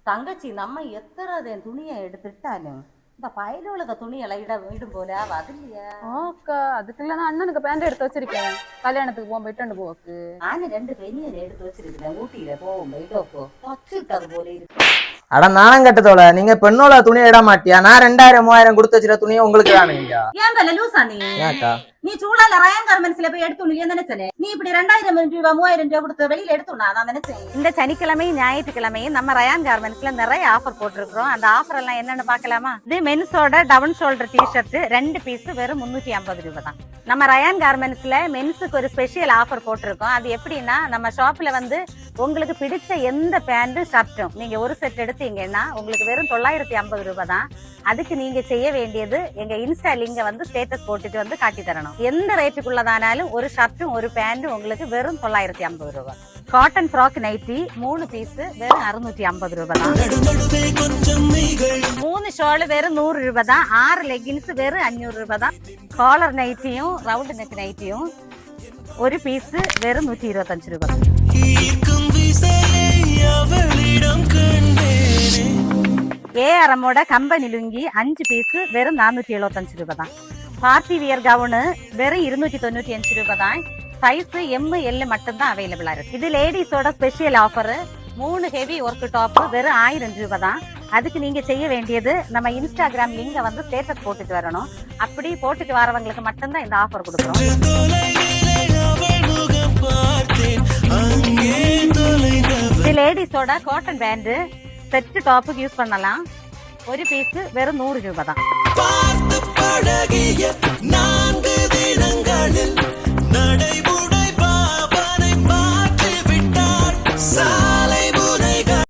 தங்கச்சி நம்ம எத்தனை துணியை எடுத்துட்டாலும் இந்த பயலுலக துணியெல்லாம் இடும் போல அது இல்லையா? ஓக்கா அதுக்குள்ள நான் அண்ணனுக்கு பேண்ட் எடுத்து வச்சிருக்கேன் கல்யாணத்துக்கு போகும்போது இட்டு போக்கு. நானும் 2 பெண்ணியை எடுத்து வச்சிருக்கேன். ஊட்டியில போகும் இதோப்போ வச்சுட்டது போல இருக்கு. அட நானும் கட்டதோட நீங்க பெண்ணோட துணியை இட மாட்டியா? நான் 2000 3000 கொடுத்து வச்சிருக்க துணியை உங்களுக்கு தானே. ஏன் பல லூசா நீ? நீ சூழல ரயான் கார்மெண்ட்ஸ்ல போய் எடுத்துனியா நினைச்சனே? நீ இப்படி 2000 ரூபாய் 3000 ரூபாய் கொடுத்து வெளியில எடுத்துனா நான் நினைச்சேன். இந்த சனிக்கிழமையும் ஞாயிற்றுக்கிழமையும் நம்ம ரயான் கார்மெண்ட்ஸ்ல நிறைய ஆஃபர் போட்டிருக்கிறோம். அந்த ஆஃபர் எல்லாம் என்னன்னு பாக்கலாமா? இது மென்ஸோட டவுன் ஷோல்டர் டிஷர்ட் 2 பீஸ் வெறும் 350 ரூபாய் தான். நம்ம ரயான் கார்மெண்ட்ஸ்ல மென்ஸுக்கு ஒரு ஸ்பெஷல் ஆஃபர் போட்டிருக்கோம். அது எப்படின்னா நம்ம ஷாப்ல வந்து உங்களுக்கு பிடிச்ச எந்த பேண்ட் ஷர்ட்டும் நீங்க ஒரு செட் எடுத்தீங்கன்னா உங்களுக்கு வெறும் 950 ரூபாய் தான். அதுக்கு நீங்க செய்ய வேண்டியது எங்க இன்ஸ்டா லிங்க வந்து ஸ்டேட்டஸ் போட்டுட்டு வந்து காட்டி தரணும். எந்த ரேட்டுக்குள்ளதானாலும் ஒரு ஷர்ட்டும் ஒரு பேண்டும் உங்களுக்கு வெறும் 950 ரூபாய். காட்டன் ஃப்ராக் நைட்டி 3 பீஸ் வெறும் 650 ரூபாய் தான். 3 ஷால் வெறும் 100 ரூபாய் தான். 6 லெகின்ஸ் வெறும் 500 ரூபாய் தான். காலர் நைட்டியும் ரவுண்ட் நெக் நைட்டியும் ஒரு பீஸ் வெறும் 125 ரூபாய். ஏஆர்எம்மோட கம்பெனி லுங்கி 5 பீஸ் வெறும் 475 ரூபாய் தான். பார்ட்டி வியர் கவுனு வெறும் 295 ரூபாய் தான். சைஸ் எம் எல் மட்டும் தான் அவைலபிளா இருக்கு. இது லேடிஸோட special offer. 3 heavy work top வெறும் 1000 ரூபாய் தான். அதுக்கு நீங்க செய்ய வேண்டியது நம்ம இன்ஸ்டாகிராம் லிங்க வந்து ஸ்டேட்டஸ் போட்டுட்டு வரணும். அப்படி போட்டுட்டு வரவங்களுக்கு மட்டும்தான் இந்த ஆஃபர் கொடுக்குறோம். இது லேடிஸோட காட்டன் பேண்ட் செட் டாப்புக்கு யூஸ் பண்ணலாம். ஒரு பீஸ் வெறும் 100 ரூபாய் தான். நடைமுறை பாவனை மாற்றி விட்டார்.